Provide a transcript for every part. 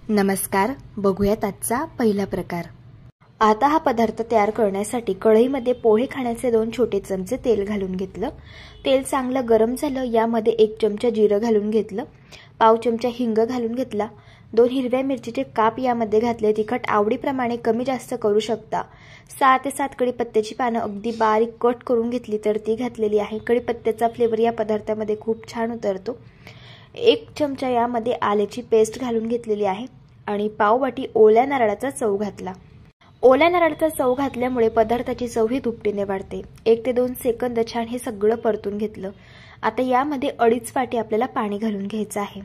नमस्कार, बघूयात आजचा पहिला प्रकार। आता हा पदार्थ तयार करण्यासाठी कढईमध्ये पोहे खाण्याचे 2 छोटे चमचे तेल घालून घेतलं। तेल चांगलं गरम झालं, यामध्ये 1 चमचा जिरं घालून घेतलं, पाव चमचा हिंग घालून घेतला, 2 हिरव्या मिरचीचे काप यामध्ये घातले। तिखट आवडीप्रमाणे कमी जास्त करू शकता। 6 ते 7 कढीपत्त्याची पानं अगदी बारीक कट करून घेतली तर ती घातलेली आहे। कढीपत्त्याचा फ्लेवर या पदार्थामध्ये खूप छान उतरतो। 1 चमचा यामध्ये आल्याची पेस्ट घालून घेतलेली आहे आणि पाव वाटी ओल्या नारळाचा चव घातला। ओल्या नारळाचा चव घातल्यामुळे पदार्थाची चव ही दुपटीने वाढते। 1 ते 2 सेकंद छान हे सगळं परतून घेतलं। आता यामध्ये 2.5 वाटी आपल्याला पाणी घालून घ्यायचं आहे।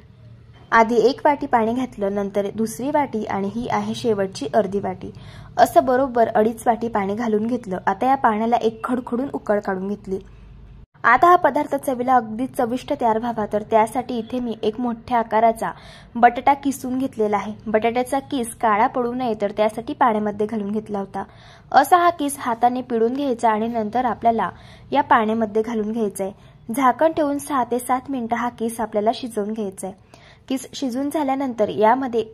आधी 1 वाटी पाणी घातलं, नंतर दुसरी वाटी आणि ही आहे शेवटची अर्धी वाटी, असं बरोबर 2.5 वाटी पाणी घालून घेतलं। आता या पाण्याला एक खडखडून उकळ काढून घेतली। आता हा पदार्थ चवीला अगदी चविष्ट तयार व्हावा तर त्यासाठी इथे मी 1 मोठ्या आकाराचा बटाटा किसून घेतलेला आहे। बटाट्याचा किस काळा पडू नये तर त्यासाठी पाण्यामध्ये घालून घेतला होता। असा हा किस हाताने पिळून घ्यायचा आणि नंतर आपल्याला या पाण्यामध्ये घालून घ्यायचा आहे। झाकण ठेवून 6 ते 7 मिनिटं हा किस आपल्याला शिजवून घ्यायचा आहे। किस शिजून झाल्यानंतर यामध्ये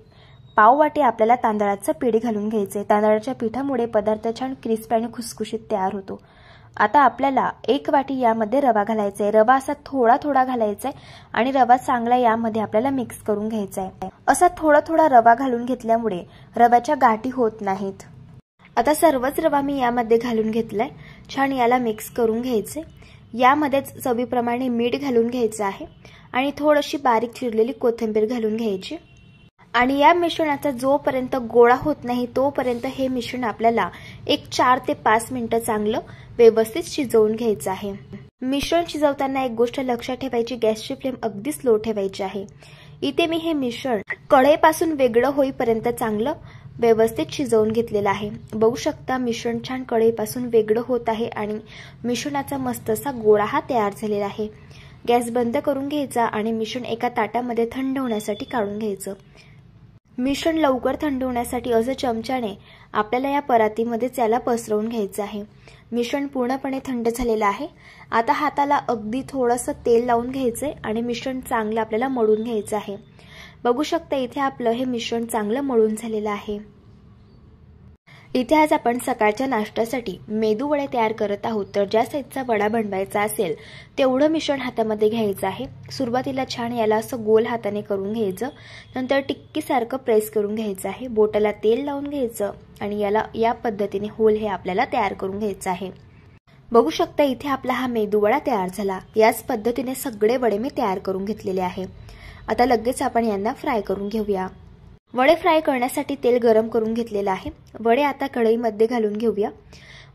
पाव वाटी आपल्याला तांदळाचं पीठ घालून घ्यायचे। तांदळाच्या पिठामुळे पदार्थ छान क्रिस्पी आणि खुसखुशीत तयार होतो। आता आपल्याला 1 वाटी यामध्ये रवा घालायचा आहे। रवा असा थोडा थोडा घालायचा आहे आणि रवा चांगला यामध्ये आपल्याला मिक्स करून घ्यायचा आहे। असा थोडा थोडा रवा घालून घेतल्यामुळे रव्याच्या गाठी होत नाहीत। आता सर्वच रवा मी यामध्ये घालून घेतलाय। छान याला मिक्स करून घ्यायचे। यामध्येच चवीप्रमाणे मीठ घालून घ्यायचं आहे आणि थोडीशी बारीक चिरलेली कोथिंबीर घालून घ्यायची आणि या मिश्रणाचा जोपर्यंत गोळा होत नाही तोपर्यंत हे मिश्रण आपल्याला 4 ते 5 मिनिटं चांगलं व्यवस्थित शिजवून घ्यायचं आहे। मिश्रण शिजवताना एक गोष्ट लक्षात ठेवायची, गॅसची फ्लेम अगदी स्लो ठेवायची आहे। इथे मी हे मिश्रण कढईपासून वेगळं होईपर्यंत चांगलं व्यवस्थित शिजवून घेतलेलं आहे। बघू शकता मिश्रण छान कढईपासून वेगळं होत आहे आणि मिश्रणाचा मस्त असा गोळा हा तयार झालेला आहे। गॅस बंद करून घ्यायचा आणि मिश्रण एका ताटामध्ये थंड होण्यासाठी काढून घ्यायचं। मिश्रण लवकर थंड होण्यासाठी असं चमच्याने आपल्याला या परातीमध्ये त्याला पसरवून घ्यायचं आहे। मिश्रण पूर्णपणे थंड झालेलं आहे। आता हाताला अगदी थोडंसं तेल लावून घ्यायचंय आणि मिश्रण चांगलं आपल्याला मळून घ्यायचं आहे। बघू शकता इथे आपलं हे मिश्रण चांगलं मळून झालेलं आहे। इथे आज आपण सकाळच्या नाश्त्यासाठी मेदू वडे तयार करत आहोत। तर ज्या साईजचा वडा बनवायचा असेल तेवढं मिश्रण हातामध्ये घ्यायचं आहे। सुरुवातीला छान याला असं गोल हाताने करून घ्यायचं, नंतर टिक्कीसारखं प्रेस करून घ्यायचं आहे। बोटाला तेल लावून घ्यायचं आणि याला या पद्धतीने होल हे आपल्याला तयार करून घ्यायचं आहे। बघू शकता इथे आपला हा मेदू वडा तयार झाला। याच पद्धतीने सगळे वडे मी तयार करून घेतलेले आहे। आता लगेच आपण यांना फ्राय करून घेऊया। वडे फ्राय करण्यासाठी तेल गरम करून घेतलेलं आहे। वडे आता कढईमध्ये घालून घेऊया।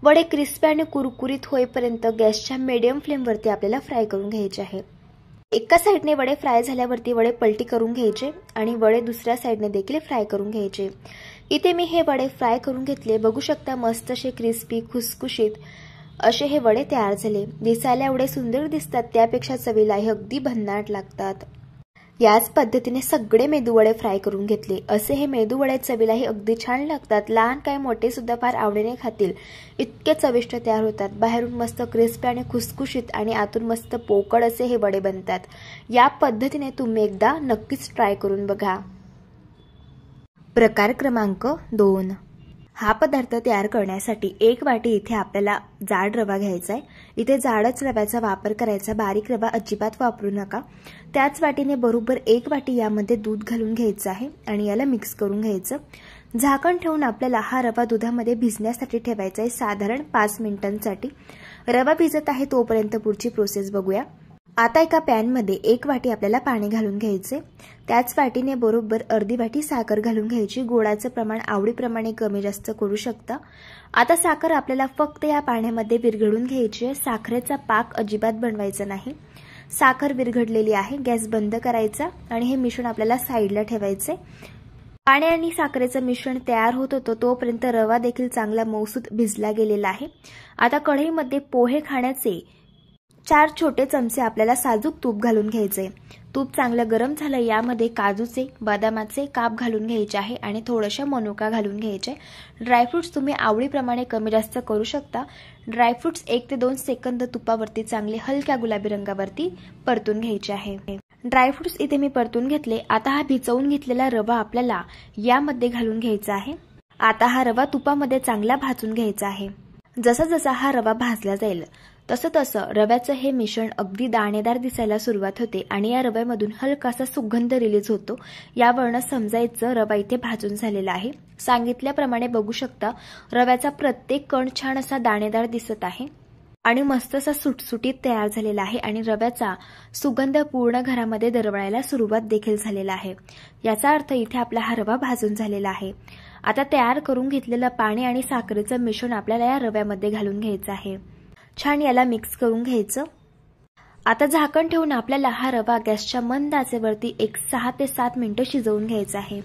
वडे क्रिस्पी आणि कुरकुरीत होईपर्यंत गॅसच्या मीडियम फ्लेमवरती आपल्याला फ्राय करून घ्यायचे आहे। एका साइडने वडे फ्राय झाल्यावरती वडे पलटी करून घ्यायचे आणि वडे दुसऱ्या साइडने देखील फ्राय करून घ्यायचे। इथे मी हे वडे फ्राय करून घेतले। बघू शकता मस्त असे क्रिस्पी खुसखुशीत असे हे वडे तयार झाले। दिसायला एवढे सुंदर दिसतात त्यापेक्षा चवीला हे अगदी भन्नाट लागतात। याच पद्धतीने सगळे मेदू वडे फ्राय करून घेतले। असे हे मेदू वडे चवीलाही अगदी छान लागतात। लहान काय मोठे सुद्धा फार आवडीने खातील इतके चविष्ट तयार होतात। बाहेरून मस्त क्रिस्पी आणि खुसखुशीत आणि आतून मस्त पोकळ असे हे वडे बनतात। या पद्धतीने तुम्ही एकदा नक्कीच ट्राय करून बघा। प्रकार क्रमांक 2। हा पदार्थ तयार करण्यासाठी 1 वाटी इथे आपल्याला जाड रवा घ्यायचा आहे। इथे जाडच रव्याचा वापर करायचा, बारीक रवा अजिबात वापरू नका। त्याच वाटीने बरोबर 1 वाटी यामध्ये दूध घालून घ्यायचं आहे आणि याला मिक्स करून घ्यायचं। झाकण ठेवून आपल्याला हा रवा दुधामध्ये भिजण्यासाठी ठेवायचा आहे, साधारण 5 मिनिटांसाठी। रवा भिजत आहे तोपर्यंत पुढची प्रोसेस बघूया। आता एका पॅन मध्ये 1 वाटी आपल्याला पाणी घालून घ्यायचे। त्याच वाटीने बरोबर अर्धी वाटी साखर घालून घ्यायची। गोडाचं प्रमाण आवडीप्रमाणे कमी जास्त करू शकता। आता साखर आपल्याला फक्त या पाण्यामध्ये विरघळून घ्यायची आहे। साखरेचा पाक अजिबात बनवायचा नाही। साखर विरघळलेली आहे। गॅस बंद करायचा आणि हे मिश्रण आपल्याला साईडला ठेवायचे। पाणी आणि साखरेचं मिश्रण तयार होत होतं तोपर्यंत रवा देखील चांगला मऊसूत भिजला गेलेला आहे। आता कढईमध्ये पोहे खाण्याचे 4 छोटे चमचे आपल्याला साजूक तूप घालून घ्यायचे। तूप चांगलं गरम झालं, यामध्ये काजूचे बदामाचे काप घालून घ्यायचे आहे आणि थोडेसे मनुका घालून घ्यायचे। ड्रायफ्रुट्स तुम्ही आवडीप्रमाणे कमी जास्त करू शकता। ड्रायफ्रुट्स 1 ते 2 सेकंद तुपावरती चांगले हलक्या गुलाबी रंगावरती परतून घ्यायचे आहे। ड्रायफ्रुट्स इथे मी परतून घेतले। आता हा भिजवून घेतलेला रवा आपल्याला यामध्ये घालून घ्यायचा आहे। आता हा रवा तुपामध्ये चांगला भाजून घ्यायचा आहे। जसा जसा हा रवा भाजला जाईल तसं तसं रव्याचं हे मिश्रण अगदी दाणेदार दिसायला सुरुवात होते आणि या रव्यामधून हलकासा सुगंध रिलीज होतो। यावरून समजायचं रवा इथे भाजून झालेला आहे। सांगितल्याप्रमाणे बघू शकता रव्याचा प्रत्येक कण छान असा दाणेदार दिसत आहे आणि मस्त असा सुटसुटीत तयार झालेला आहे आणि रव्याचा सुगंध पूर्ण घरामध्ये दरवळायला सुरुवात देखील झालेला आहे। याचा अर्थ इथे आपला हा रवा भाजून झालेला आहे। आता तयार करून घेतलेलं पाणी आणि साखरेचं मिश्रण आपल्याला या रव्यामध्ये घालून घ्यायचं आहे। छान याला मिक्स करून घ्यायचं। आता झाकण ठेवून आपल्याला हा रवा गॅसच्या मंद आचेवरती 6 ते 7 मिनिटं शिजवून घ्यायचा आहे।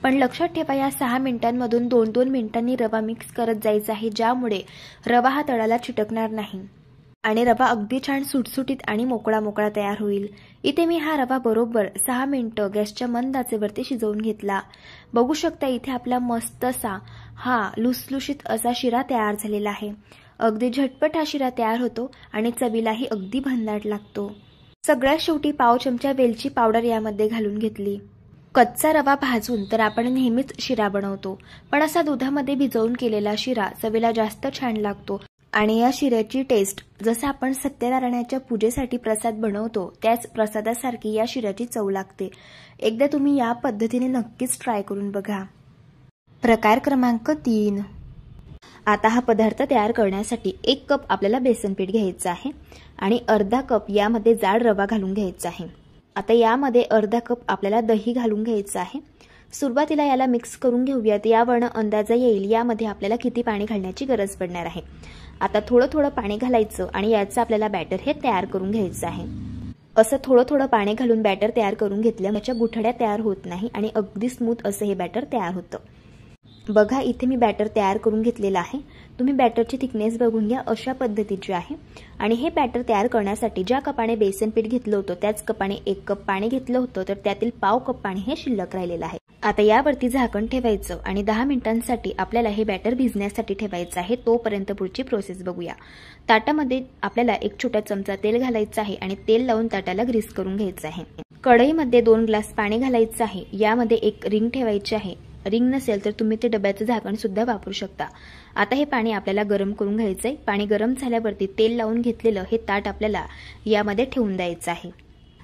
पण लक्षात ठेवा या 6 मिनिटांमधून 2-2 मिनिटांनी रवा मिक्स करत जायचा आहे, ज्यामुळे रवा हा तळाला चिटकणार नाही आणि रवा अगदी छान सुटसुटीत आणि मोकळा मोकळा तयार होईल। इथे मी हा रवा बरोबर 6 मिनिटं गॅसच्या मंद आचेवरती शिजवून घेतला। बघू शकता इथे आपला मस्त असा हा लुसलुशीत असा शिरा तयार झालेला आहे। अगदी झटपट हा शिरा तयार होतो आणि चवीलाही अगदी भन्नाट लागतो। सगळ्यात शेवटी पाव चमचा वेलची पावडर यामध्ये घालून घेतली। कच्चा रवा भाजून तर आपण नेहमीच शिरा बनवतो, पण असा दुधामध्ये भिजवून केलेला शिरा चवीला जास्त छान लागतो आणि या शिऱ्याची टेस्ट जसं आपण सत्यनारायणाच्या पूजेसाठी प्रसाद बनवतो त्याच प्रसादासारखी या शिऱ्याची चव लागते। एकदा तुम्ही या पद्धतीने नक्कीच ट्राय करून बघा। प्रकार क्रमांक 3। आता हा पदार्थ तयार करण्यासाठी 1 कप आपल्याला बेसन पीठ घ्यायचं आहे आणि अर्धा कप यामध्ये जाड रवा घालून घ्यायचा आहे। आता यामध्ये अर्धा कप आपल्याला दही घालून घ्यायचं आहे। सुरुवातीला याला मिक्स करून घेऊयात, यावरून अंदाजा येईल यामध्ये आपल्याला किती पाणी घालण्याची गरज पडणार आहे। आता थोडं थोडं पाणी घालायचं आणि याचं आपल्याला बॅटर हे तयार करून घ्यायचं आहे। असं थोडं थोडं पाणी घालून बॅटर तयार करून घेतलं त्याच्या गुठळ्या तयार होत नाही आणि अगदी स्मूथ असं हे बॅटर तयार होतं। बघा इथे मी बॅटर तयार करून घेतलेलं आहे। तुम्ही बॅटरची थिकनेस बघून घ्या, अशा पद्धतीची आहे आणि हे बॅटर तयार करण्यासाठी ज्या कपाने बेसन पीठ घेतलं होतं त्याच कपाने 1 कप पाणी घेतलं होतं, तर त्यातील पाव कप पाणी हे शिल्लक राहिलेलं आहे। आता यावरती झाकण ठेवायचं आणि 10 मिनिटांसाठी आपल्याला हे बॅटर भिजण्यासाठी ठेवायचं आहे। तोपर्यंत पुढची प्रोसेस बघूया। ताटामध्ये आपल्याला 1 छोटा चमचा तेल घालायचं आहे आणि तेल लावून ताटाला ग्रीस करून घ्यायचं आहे। कढईमध्ये 2 ग्लास पाणी घालायचं आहे। यामध्ये 1 रिंग ठेवायची आहे। रिंग नसेल तर तुम्ही ते डब्याचं झाकण सुद्धा वापरू शकता। आता हे पाणी आपल्याला गरम करून घ्यायचंय। पाणी गरम झाल्यावरती तेल लावून घेतलेलं हे ताट आपल्याला यामध्ये ठेवून द्यायचं आहे।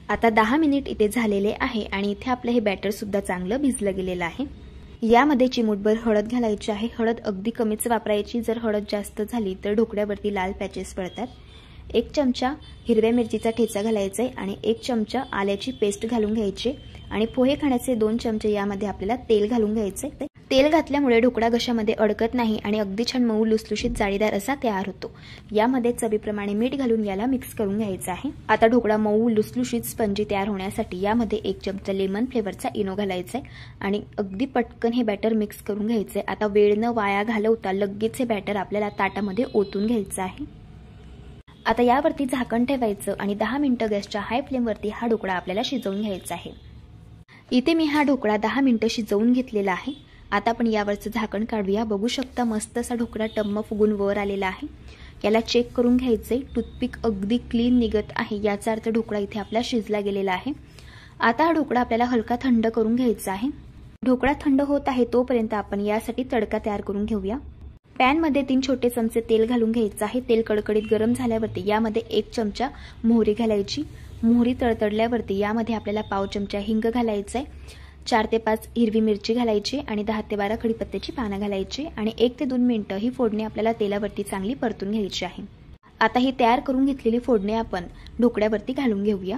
आता 10 मिनिट इथे झालेले आहे आणि इथे आपलं हे बॅटर सुद्धा चांगलं भिजलं गेलेलं आहे। यामध्ये चिमूटभर हळद घालायची आहे। हळद अगदी कमीच वापरायची, जर हळद जास्त झाली तर ढोकळ्यावरती लाल पॅचेस पडतात। 1 चमचा हिरव्या मिरचीचा ठेचा घालायचा आहे आणि 1 चमचा आल्याची पेस्ट घालून घ्यायची आणि पोहे खाण्याचे 2 चमचे यामध्ये आपल्याला तेल घालून घ्यायचे। तेल घातल्यामुळे ढोकळा घशामध्ये अडकत नाही आणि अगदी छान मऊ लुसलुशीत जाळीदार असा तयार होतो। यामध्ये चवीप्रमाणे मीठ घालून याला मिक्स करून घ्यायचं आहे। आता ढोकळा मऊ लुसलुशीत स्पंजी तयार होण्यासाठी यामध्ये 1 चमचा लेमन फ्लेवरचा इनो घालायचा आहे आणि अगदी पटकन हे बॅटर मिक्स करून घ्यायचंय। आता वेळ न वाया घालवता लगेच हे बॅटर आपल्याला ताटामध्ये ओतून घ्यायचं आहे। आता यावरती झाकण ठेवायचं आणि 10 मिनिटं गॅसच्या हाय फ्लेमवरती हा ढोकळा आपल्याला शिजवून घ्यायचा आहे। इथे मी हा ढोकळा 10 मिनिटं शिजवून घेतलेला आहे। आता आपण यावरचं झाकण काढूया। बघू शकता मस्त असा ढोकळा टम्म फुगून वर आलेला आहे। याला चेक करून घ्यायचंय। टूथपिक अगदी क्लीन निघत आहे, याचा अर्थ ढोकळा इथे आपला शिजला गेलेला आहे। आता हा ढोकळा आपल्याला हलका थंड करून घ्यायचा आहे। ढोकळा थंड होत आहे तोपर्यंत आपण यासाठी तडका तयार करून घेऊया। पॅन मध्ये 3 छोटे चमचे तेल घालून घ्यायचं आहे। तेल कडकडीत गरम झाल्यावरती यामध्ये 1 चमचा मोहरी घालायची। मोहरी तळतडल्यावरती यामध्ये आपल्याला पाव चमचा हिंग घालायचा आहे। 4 ते 5 हिरवी मिरची घालायची आणि 10 ते 12 कढीपत्त्याची पानं घालायची आणि 1 ते 2 मिनिटं ही फोडणी आपल्याला तेलावरती चांगली परतून घ्यायची आहे। आता ही तयार करून घेतलेली फोडणी आपण ढोकळ्यावरती घालून घेऊया।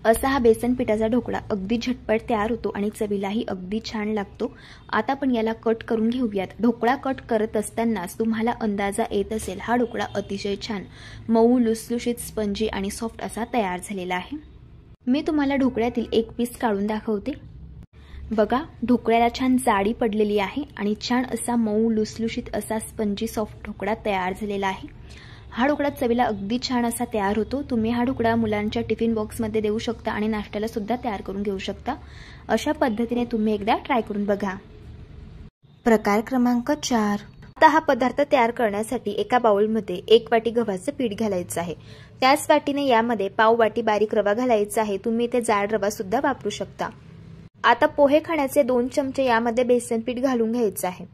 असा हा बेसन पिठाचा ढोकळा अगदी झटपट तयार होतो आणि चवीलाही अगदी छान लागतो। आता आपण याला कट करून घेऊयात। ढोकळा कट करत असतानाच तुम्हाला अंदाजा येत असेल हा ढोकळा अतिशय छान मऊ लुसलुशीत स्पंजी आणि सॉफ्ट असा तयार झालेला आहे। मी तुम्हाला ढोकळ्यातील 1 पीस काढून दाखवते। बघा ढोकळ्याला छान जाडी पडलेली आहे आणि छान असा मऊ लुसलुशीत असा स्पंजी सॉफ्ट ढोकळा तयार झालेला आहे। हा ढोकळा चवीला अगदी छान असा तयार होतो। तुम्ही हा ढोकळा मुलांच्या टिफिन बॉक्समध्ये देऊ शकता आणि नाश्त्याला सुद्धा तयार करून घेऊ शकता। अशा पद्धतीने तुम्ही एकदा ट्राय करून बघा। प्रकार क्रमांक 4। आता हा पदार्थ तयार करण्यासाठी एका बाउलमध्ये 1 वाटी गव्हाचं पीठ घालायचं आहे। त्याच वाटीने यामध्ये पाव वाटी बारीक रवा घालायचा आहे। तुम्ही ते जाड रवा सुद्धा वापरू शकता। आता पोहे खाण्याचे 2 चमचे यामध्ये बेसन पीठ घालून घ्यायचं आहे।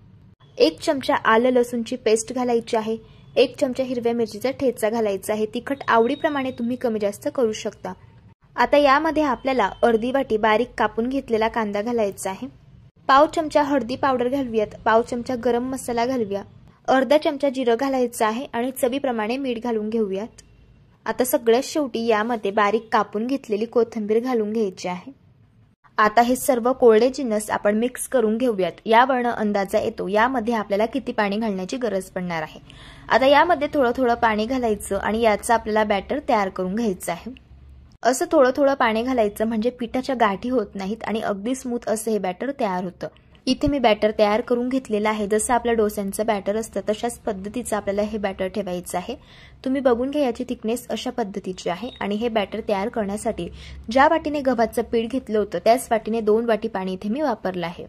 1 चमचा आलं लसूणची पेस्ट घालायची आहे। 1 चमचा हिरव्या मिरचीचा ठेचा घालायचा आहे। तिखट आवडीप्रमाणे तुम्ही कमी जास्त करू शकता। आता यामध्ये आपल्याला अर्धी वाटी बारीक कापून घेतलेला कांदा घालायचा आहे। पाव चमचा हळदी पावडर घालूयात। पाव चमचा गरम मसाला घालूया। अर्धा चमचा जिरं घालायचं आहे आणि चवीप्रमाणे मीठ घालून घेऊयात। आता सगळ्यात शेवटी यामध्ये बारीक कापून घेतलेली कोथिंबीर घालून घ्यायची आहे। आता हे सर्व कोरडे जिन्नस आपण मिक्स करून घेऊयात। यावरून अंदाजा येतो यामध्ये आपल्याला किती पाणी घालण्याची गरज पडणार आहे। आता यामध्ये थोडं थोडं पाणी घालायचं आणि याचं आपल्याला बॅटर तयार करून घ्यायचं आहे। असं थोडं थोडं पाणी घालायचं म्हणजे पिठाच्या गाठी होत नाहीत आणि अगदी स्मूथ असं हे बॅटर तयार होतं। इथे मी बॅटर तयार करून घेतलेलं आहे। जसं आपल्या डोस्यांचं बॅटर असतं तशाच पद्धतीचं आपल्याला हे बॅटर ठेवायचं आहे। तुम्ही बघून घ्या याची थिकनेस अशा पद्धतीची आहे आणि हे बॅटर तयार करण्यासाठी ज्या वाटीने गव्हाचं पीठ घेतलं होतं त्याच वाटीने 2 वाटी पाणी इथे मी वापरलं आहे।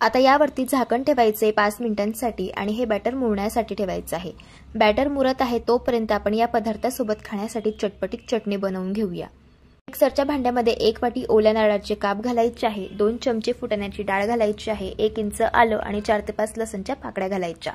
आता यावरती झाकण ठेवायचं आहे 5 मिनिटांसाठी आणि हे बॅटर मुरण्यासाठी ठेवायचं आहे। बॅटर मुरत आहे तोपर्यंत आपण या पदार्थासोबत खाण्यासाठी चटपटीत चटणी बनवून घेऊया। मिक्सरच्या भांड्यामध्ये 1 वाटी ओल्या नारळाचे काप घालायचे आहे। 2 चमचे फुटाण्याची डाळ घालायची आहे। 1 इंच आलं आणि 4 ते 5 लसणच्या पाकळ्या घालायच्या।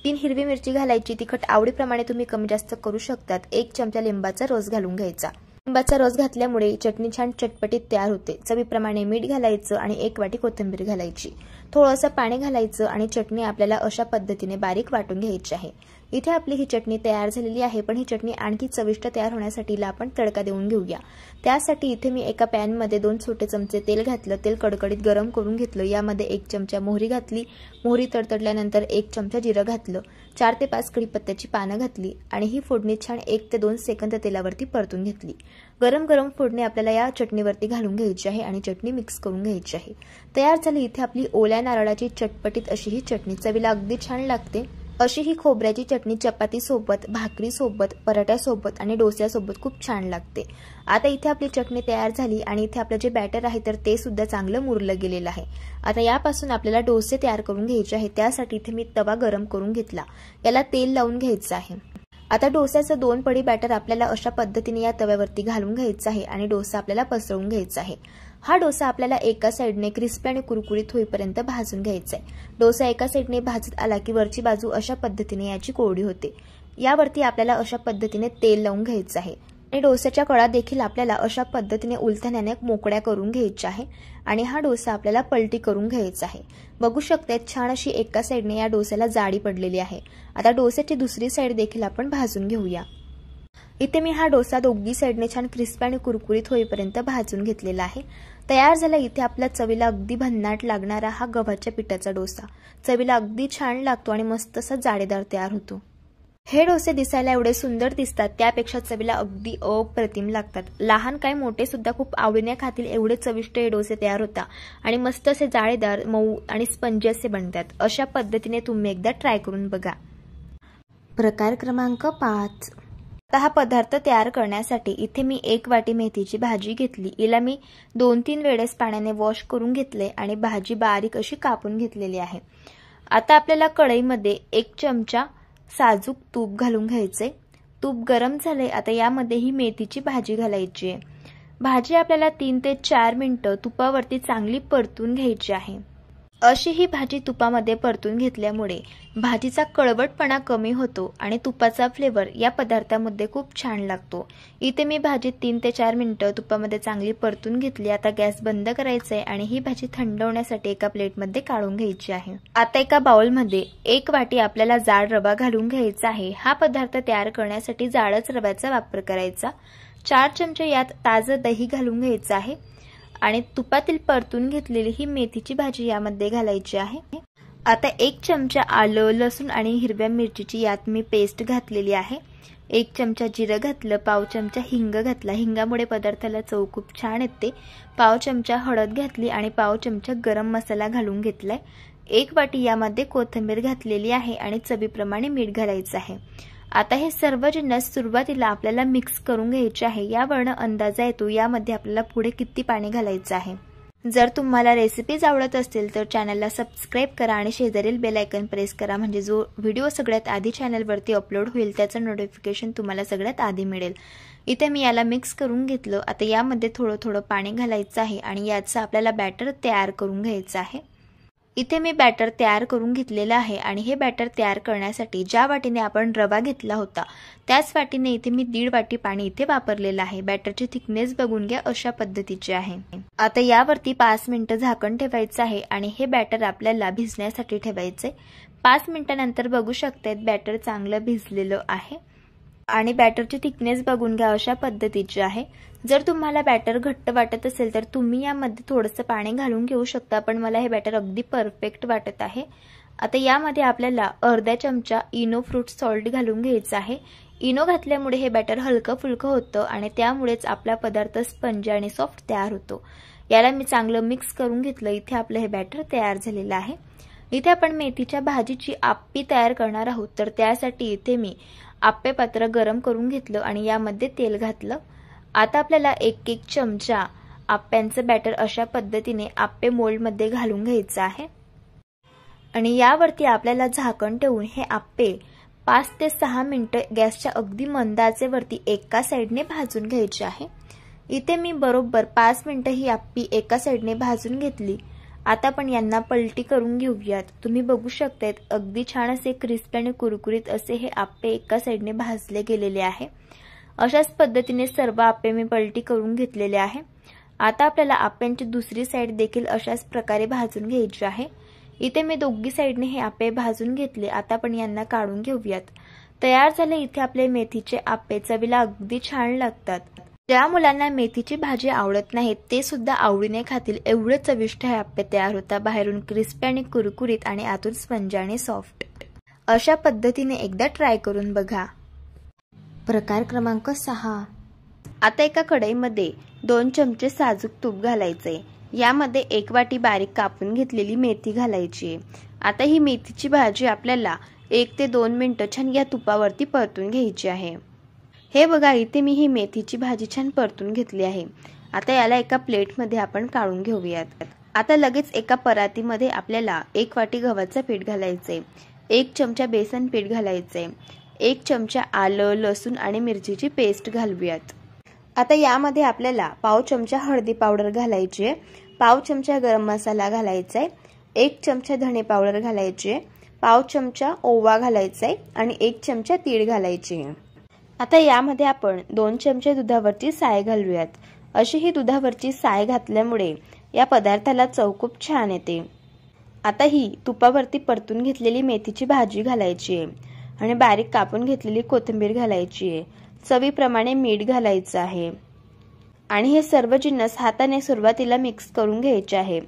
3 हिरवी मिरची घालायची। तिखट आवडीप्रमाणे तुम्ही कमी जास्त करू शकतात। 1 चमचा लिंबाचा रस घालून घ्यायचा। लिंबाचा रस घातल्यामुळे चटणी छान चटपटीत तयार होते। चवीप्रमाणे मीठ घालायचं आणि 1 वाटी कोथिंबीर घालायची। थोडंसं पाणी घालायचं आणि चटणी आपल्याला अशा पद्धतीने बारीक वाटून घ्यायची आहे। इथे आपली ही चटणी तयार झालेली आहे, पण ही चटणी आणखी चविष्ट तयार होण्यासाठी आपण तडका देऊन घेऊया। त्यासाठी इथे मी एका पॅन मध्ये 2 छोटे चमचे तेल घातलं। तेल कडकडीत गरम करून घेतलं। यामध्ये 1 चमचा मोहरी घातली। मोहरी तडतडल्यानंतर 1 चमचा जिरं घातलं। 4 ते 5 कढीपत्त्याची पानं घातली आणि ही फोडणी छान 1 ते 2 सेकंद तेलावरती परतून घेतली। गरम गरम फोडणी आपल्याला या चटणीवरती घालून घ्यायची आहे आणि चटणी मिक्स करून घ्यायची आहे। तयार झाली इथे आपली ओल्या नारळाची चटपटीत अशी ही चटणी। चवीला अगदी छान लागते। अशी ही खोबऱ्याची चटणी चपाती सोबत, भाकरी सोबत, पराठ्या सोबत आणि डोस्या सोबत खूप छान लागते। आता इथे आपली चटणी तयार झाली आणि इथे आपलं जे बॅटर आहे तर ते सुद्धा चांगलं मुरलं गेलेलं आहे। आता यापासून आपल्याला डोसे तयार करून घ्यायचे आहे। त्यासाठी इथे मी तवा गरम करून घेतला। याला तेल लावून घ्यायचं आहे। आता डोस्याचं 2 पडी बॅटर आपल्याला अशा पद्धतीने या तव्यावरती घालून घ्यायचं आहे आणि डोसा आपल्याला पसरवून घ्यायचा आहे। हा डोसा आपल्याला एका साइडने क्रिस्पी आणि कुरकुरीत होईपर्यंत भाजून घ्यायचा आहे। डोसा एका साइडने भाजत आला की वरची बाजू अशा पद्धतीने याची कोरडी होते। यावरती आपल्याला अशा पद्धतीने तेल लावून घ्यायचं आहे आणि डोस्याच्या कळा देखील आपल्याला अशा पद्धतीने उलथण्याने मोकळ्या करून घ्यायच्या आहे आणि हा डोसा आपल्याला पलटी करून घ्यायचा आहे। बघू शकता छान अशी एका साइडने या डोस्याला जाडी पडलेली आहे। आता डोस्याची दुसरी साइड देखील आपण भाजून घेऊया। इथे मी हा डोसा दोघी साइडने छान क्रिस्पी आणि कुरकुरीत होईपर्यंत भाजून घेतलेला आहे। तयार झाला इथे आपल्या चवीला अगदी भन्नाट लागणारा हा गव्हाच्या पिठाचा डोसा। चवीला अगदी छान लागतो आणि मस्त असा जाळीदार तयार होतो। हे डोसे दिसायला एवढे सुंदर दिसतात त्यापेक्षा चवीला अगदी अप्रतिम लागतात। लहान काय मोठे सुद्धा खूप आवडीने खातील एवढे चविष्ट हे डोसे तयार होतात आणि मस्त असे जाळीदार, मऊ आणि स्पंजी असे बनतात। अशा पद्धतीने तुम्ही एकदा ट्राय करून बघा। प्रकार क्रमांक 5। आता हा पदार्थ तयार करण्यासाठी इथे मी 1 वाटी मेथीची भाजी घेतली। हिला मी 2-3 वेळेस पाण्याने वॉश करून घेतले आणि भाजी बारीक अशी कापून घेतलेली आहे। आता आपल्याला कढईमध्ये 1 चमचा साजूक तूप घालून घ्यायचे। तूप गरम झाले। आता यामध्ये ही मेथीची भाजी घालायची आहे। भाजी आपल्याला 3 ते 4 मिनिटं तुपावरती चांगली परतून घ्यायची आहे। अशी ही भाजी तुपामध्ये परतून घेतल्यामुळे भाजीचा कळवटपणा कमी होतो आणि तुपाचा फ्लेवर या पदार्थामध्ये खूप छान लागतो। इथे मी भाजी 3 ते 4 मिनिटं तुपामध्ये चांगली परतून घेतली। आता गॅस बंद करायचा आहे आणि ही भाजी थंड होण्यासाठी एका प्लेटमध्ये काढून घ्यायची आहे। आता एका बाउलमध्ये 1 वाटी आपल्याला जाड रवा घालून घ्यायचा आहे। हा पदार्थ तयार करण्यासाठी जाडच रव्याचा वापर करायचा। 4 चमचे यात ताजं दही घालून घ्यायचं आहे आणि तुपातील परतून घेतलेली ही मेथीची भाजी यामध्ये घालायची आहे। आता 1 चमचा आलं, लसूण आणि हिरव्या मिरचीची यात मी पेस्ट घातलेली आहे। 1 चमचा जिरं घातलं। पाव चमचा हिंग घातला। हिंगामुळे पदार्थाला चव खूप छान येते। पाव चमचा हळद घातली आणि पाव चमचा गरम मसाला घालून घेतलाय। 1 वाटी यामध्ये कोथिंबीर घातलेली आहे आणि चवीप्रमाणे मीठ घालायचं आहे। आता हे सर्व जिन्नस सुरुवातीला आपल्याला मिक्स करून घ्यायचे आहे। यावरून अंदाजा येतो यामध्ये आपल्याला पुढे किती पाणी घालायचं आहे। जर तुम्हाला रेसिपीज आवडत असतील तर चॅनलला सबस्क्राइब करा आणि शेजारील बेल आयकॉन प्रेस करा म्हणजे जो व्हिडिओ सगळ्यात आधी चॅनलवरती अपलोड होईल त्याचं नोटिफिकेशन तुम्हाला सगळ्यात आधी मिळेल। इथे मी याला मिक्स करून घेतलं। आता यामध्ये थोडं थोडं पाणी घालायचं आहे आणि याचं आपल्याला बॅटर तयार करून घ्यायचं आहे। इथे मी बॅटर तयार करून घेतलेलं आहे आणि हे बॅटर तयार करण्यासाठी ज्या वाटीने आपण रवा घेतला होता त्याच वाटीने इथे मी 1.5 वाटी पाणी इथे वापरलेलं आहे। बॅटरची थिकनेस बघून घ्या, अशा पद्धतीची आहे। आता यावरती 5 मिनिटं झाकण ठेवायचं आहे आणि हे बॅटर आपल्याला भिजण्यासाठी ठेवायचे। 5 मिनिटांनंतर बघू शकतात बॅटर चांगलं भिजलेलं आहे आणि बॅटरची थिकनेस बघून घ्या, अशा पद्धतीची आहे। जर तुम्हाला बॅटर घट्ट वाटत असेल तर तुम्ही यामध्ये थोडंसं पाणी घालून घेऊ शकता, पण मला हे बॅटर अगदी परफेक्ट वाटत आहे। आता यामध्ये आपल्याला अर्धा चमचा इनो फ्रूट सॉल्ट घालून घ्यायचं आहे। इनो घातल्यामुळे हे बॅटर हलकं फुलकं होतं आणि त्यामुळेच आपला पदार्थ स्पंजी आणि सॉफ्ट तयार होतो। याला मी चांगलं मिक्स करून घेतलं। इथे आपलं हे बॅटर तयार झालेलं आहे। इथे आपण मेथीच्या भाजीची आप्पी तयार करणार आहोत, तर त्यासाठी इथे मी आप्पे पात्र गरम करून घेतलं आणि यामध्ये तेल घातलं। आता आपल्याला 1-1 चमचा आप्प्यांचं बॅटर अशा पद्धतीने आप्पे मोल्डमध्ये घालून घ्यायचं आहे आणि यावरती आपल्याला झाकण ठेवून हे आप्पे 5 ते 6 मिनिटं गॅसच्या अगदी मंद आचेवरती एका साइडने भाजून घ्यायचे आहे। इथे मी बरोबर 5 मिनिटं ही आप्पी एका साइडने भाजून घेतली। आता आपण यांना पलटी करून घेऊयात। तुम्ही बघू शकतात अगदी छान असे क्रिस्पी आणि कुरकुरीत असे हे आप्पे एका साइडने भाजले गेलेले आहे। अशाच पद्धतीने सर्व आप्पे मी पलटी करून घेतलेले आहे। आता आपल्याला आप्प्यांची दुसरी साइड देखील अशाच प्रकारे भाजून घ्यायची आहे। इथे मी दोघी साइडने हे आप्पे भाजून घेतले। आता आपण यांना काढून घेऊयात। तयार झाले इथे आपले मेथीचे आप्पे, चवीला अगदी छान लागतात। ज्या मुलांना मेथीची भाजी आवडत नाही ते सुद्धा आवडीने खातील, एवढे चविष्ट हे आप्पे तयार होतात। बाहेरून क्रिस्पी आणि कुरकुरीत आणि आतून स्पंजी आणि सॉफ्ट। अशा पद्धतीने एकदा ट्राय करून बघा। प्रकार क्रमांक 6। आता एका कढईमध्ये 2 चमचे साजूक तूप घालायचे। यामध्ये 1 वाटी बारीक कापून घेतलेली मेथी घालायची। आता ही मेथीची भाजी आपल्याला 1 ते 2 मिनिटं छान या तुपावरती परतून घ्यायची आहे। हे बघा, इथे मी ही मेथीची भाजी छान परतून घेतली आहे। आता याला एका प्लेटमध्ये आपण काढून घेऊयात। आता लगेच एका परातीमध्ये आपल्याला 1 वाटी गव्हाचं पीठ घालायचे, 1 चमचा बेसन पीठ घालायचे, 1 चमचा आलं, लसूण आणि मिरचीची पेस्ट घालूयात। आता यामध्ये आपल्याला पाव चमचा हळदी पावडर घालायची, पाव चमचा गरम मसाला घालायचा आहे, 1 चमचा धणे पावडर घालायची, पाव चमचा ओवा घालायचा आहे आणि 1 चमचा तीळ घालायचे। आता यामध्ये आपण 2 चमचे दुधावरची साय घालूयात। अशी ही दुधावरची साय घातल्यामुळे या पदार्थाला चव खूप छान येते। आता ही तुपावरती परतून घेतलेली मेथीची भाजी घालायची आहे आणि बारीक कापून घेतलेली कोथिंबीर घालायची आहे। चवीप्रमाणे मीठ घालायचं आहे आणि हे सर्व जिन्नस हाताने सुरुवातीला मिक्स करून घ्यायचे आहे।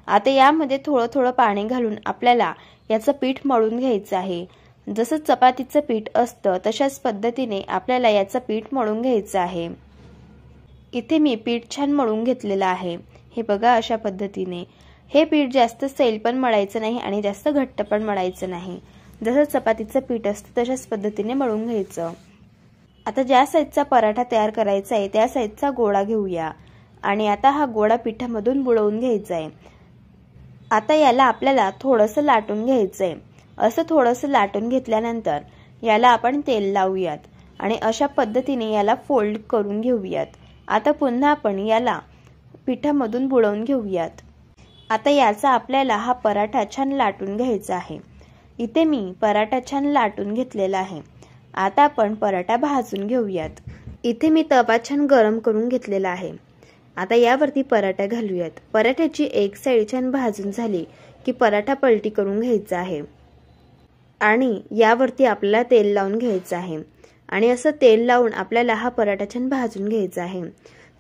आता यामध्ये थोडं थोडं पाणी घालून आपल्याला याचं पीठ मळून घ्यायचं आहे। जसं चपातीचं पीठ असतं तशाच पद्धतीने आपल्याला याचं पीठ मळून घ्यायचं आहे। इथे मी पीठ छान मळून घेतलेलं आहे। हे बघा, अशा पद्धतीने हे पीठ जास्त सैल पण मळायचं नाही आणि जास्त घट्ट पण मळायचं नाही। जसं चपातीचं पीठ असतं तशाच पद्धतीने मळून घ्यायचं। आता ज्या साईजचा पराठा तयार करायचा आहे त्या साईजचा गोळा घेऊया आणि आता हा गोळा पिठामधून बुडवून घ्यायचा आहे। आता याला आपल्याला थोडंसं लाटून घ्यायचं आहे। असं थोडंसं लाटून घेतल्यानंतर याला आपण तेल लावूयात आणि अशा पद्धतीने याला फोल्ड करून घेऊयात। आता पुन्हा आपण याला पिठामधून बुडवून घेऊयात। आता याचा आपल्याला हा पराठा छान लाटून घ्यायचा आहे। इथे मी पराठा छान लाटून घेतलेला आहे। आता आपण पराठा भाजून घेऊयात। इथे मी तवा छान गरम करून घेतलेला आहे। आता यावरती पराठा घालूयात। पराठ्याची एक साइड छान भाजून झाली की पराठा पलटी करून घ्यायचा आहे आणि यावरती आपल्याला तेल लावून घ्यायचं आहे आणि असं तेल लावून आपल्याला हा पराठा छान भाजून घ्यायचा आहे।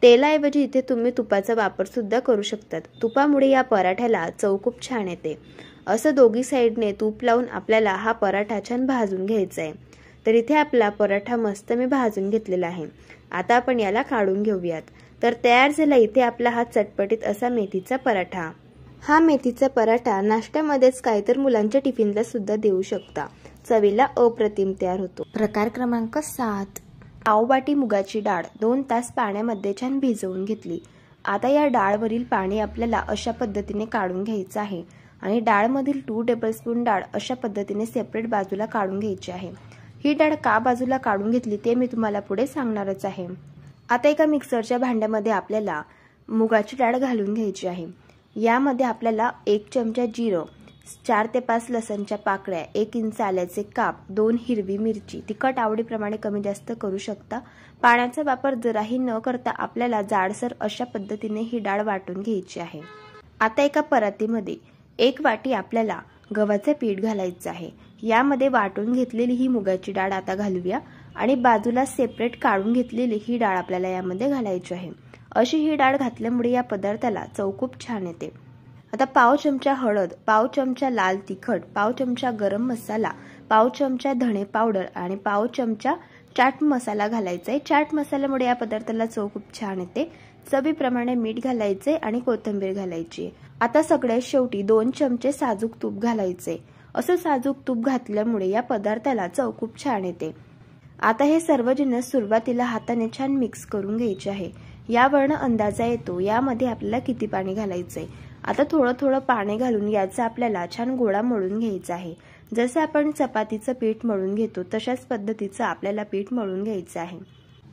तेलाऐवजी इथे तुम्ही तुपाचा वापर सुद्धा करू शकतात। तुपामुळे या पराठ्याला चव खूप छान येते। असं दोघी साइडने तूप लावून आपल्याला हा पराठा छान भाजून घ्यायचा आहे। तर इथे आपला पराठा मस्त मी भाजून घेतलेला आहे। आता आपण याला काढून घेऊयात। तर तयार झाला इथे आपला हा चटपटीत असा मेथीचा पराठा। हा मेथीचा पराठा नाश्त्यामध्येच काय तर मुलांच्या टिफिनला सुद्धा देऊ शकता। चवीला अप्रतिम तयार होतो। प्रकार क्रमांक 7। पाव वाटी मुगाची डाळ 2 तास पाण्यामध्ये छान भिजवून घेतली। आता या डाळवरील पाणी आपल्याला अशा पद्धतीने काढून घ्यायचं आहे आणि डाळमधील 2 टेबलस्पून डाळ अशा पद्धतीने सेपरेट बाजूला काढून घ्यायची आहे। ही डाळ का बाजूला काढून घेतली ते मी तुम्हाला पुढे सांगणारच आहे। आता एका मिक्सरच्या भांड्यामध्ये आपल्याला मुगाची डाळ घालून घ्यायची आहे। यामध्ये आपल्याला 1 चमचा जिरं, 4 ते 5 लसणच्या पाकळ्या, 1 इंच आल्याचे काप, 2 हिरवी मिरची, तिखट आवडीप्रमाणे कमी जास्त करू शकता। पाण्याचा वापर जराही न करता आपल्याला जाडसर अशा पद्धतीने ही डाळ वाटून घ्यायची आहे। आता एका परातीमध्ये 1 वाटी आपल्याला गव्हाचे पीठ घालायचे आहे। यामध्ये वाटून घेतलेली ही मुगाची डाळ आता घालूया आणि बाजूला सेपरेट काढून घेतलेली ही डाळ आपल्याला यामध्ये घालायची आहे। अशी ही डाळ घातल्यामुळे या पदार्थाला चव खूप छान येते। आता पाव चमचा हळद, पाव चमचा लाल तिखट, पाव चमचा गरम मसाला, पाव चमचा धणे पावडर आणि पाव चमचा चाट मसाला घालायचा आहे। चाट मसाल्यामुळे या पदार्थाला चव खूप छान येते। चवीप्रमाणे मीठ घालायचे आणि कोथिंबीर घालायची। आता सगळ्यात शेवटी 2 चमचे साजूक तूप घालायचे। असं साजूक तूप घातल्यामुळे या पदार्थाला चव खूप छान येते। आता हे सर्व जिन्नस सुरुवातीला हाताने छान मिक्स करून घ्यायचे आहे। यावरून अंदाजा येतो यामध्ये आपल्याला किती पाणी घालायचंय। आता थोडं थोडं पाणी घालून याचा आपल्याला छान गोळा मळून घ्यायचा आहे। जसे आपण चपातीचं पीठ मळून घेतो तशाच पद्धतीचं आपल्याला पीठ मळून घ्यायचं आहे।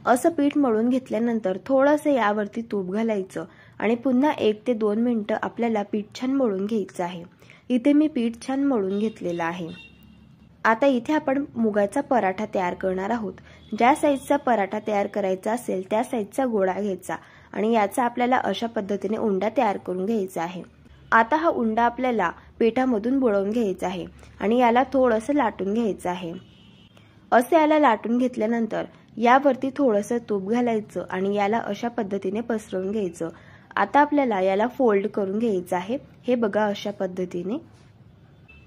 असं पीठ मळून घेतल्यानंतर थोडंसं यावरती तूप घालायचं आणि पुन्हा 1 ते 2 मिनिटं आपल्याला पीठ छान मळून घ्यायचं आहे। इथे मी पीठ छान मळून घेतलेलं आहे। आता इथे आपण मुगाचा पराठा तयार करणार आहोत। ज्या साईजचा पराठा तयार करायचा असेल त्या साईजचा गोळा घ्यायचा आणि याचा आपल्याला अशा पद्धतीने उंडा तयार करून घ्यायचा आहे। आता हा उंडा आपल्याला पिठामधून बुडवून घ्यायचा आहे आणि याला थोडंसं लाटून घ्यायचं आहे। असे याला लाटून घेतल्यानंतर यावरती थोडंसं तूप घालायचं आणि याला अशा पद्धतीने पसरवून घ्यायचं। आता आपल्याला याला फोल्ड करून घ्यायचं आहे। हे बघा अशा पद्धतीने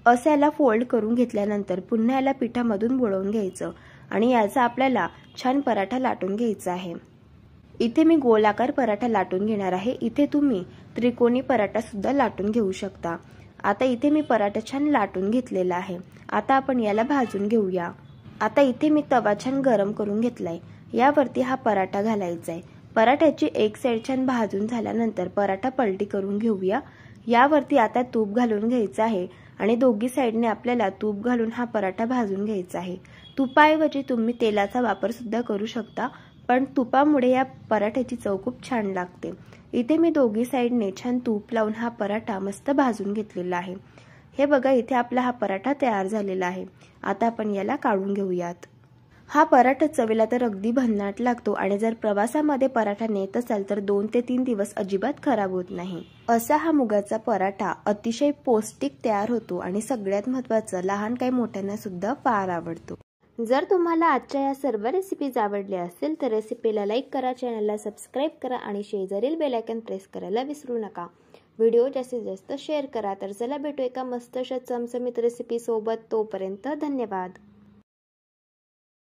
असे याला फोल्ड करून घेतल्यानंतर पुन्हा याला पिठामधून बुडवून घ्यायचं आणि याचा आपल्याला छान पराठा लाटून घ्यायचा आहे। इथे मी गोलाकार पराठा लाटून घेणार आहे। इथे तुम्ही त्रिकोणी पराठा सुद्धा लाटून घेऊ शकता। आता इथे मी पराठा छान लाटून घेतलेला आहे। आता आपण याला भाजून घेऊया। आता इथे मी तवा छान गरम करून घेतलाय। यावरती हा पराठा घालायचा आहे। पराठ्याची एक साइड छान भाजून झाल्यानंतर पराठा पलटी करून घेऊया। यावरती आता तूप घालून घ्यायचं आहे आणि दोघी साइडने आपल्याला तूप घालून हा पराठा भाजून घ्यायचा आहे। तुपाऐवजी तुम्ही तेलाचा वापर सुद्धा करू शकता, पण तुपामुळे या पराठ्याची चव खूप छान लागते। इथे मी दोघी साइडने छान तूप लावून हा पराठा मस्त भाजून घेतलेला आहे। हे बघा इथे आपला हा पराठा तयार झालेला आहे। आता आपण याला काढून घेऊयात। हा पराठा चवीला तर अगदी भन्नाट लागतो आणि जर प्रवासामध्ये पराठा नेत असाल तर 2 ते 3 दिवस अजिबात खराब होत नाही। असा हा मुगाचा पराठा अतिशय पौष्टिक तयार होतो आणि सगळ्यात महत्त्वाचं लहान काही मोठ्यांना सुद्धा फार आवडतो। जर तुम्हाला आजच्या या सर्व रेसिपीज आवडल्या असेल तर रेसिपीला लाईक करा, चॅनलला सबस्क्राईब करा आणि शेजारील बेल आयकॉन प्रेस करायला विसरू नका। व्हिडिओ जास्तीत जास्त शेअर करा। तर चला भेटू एका मस्त अशा चमचमीत रेसिपी सोबत। तोपर्यंत धन्यवाद।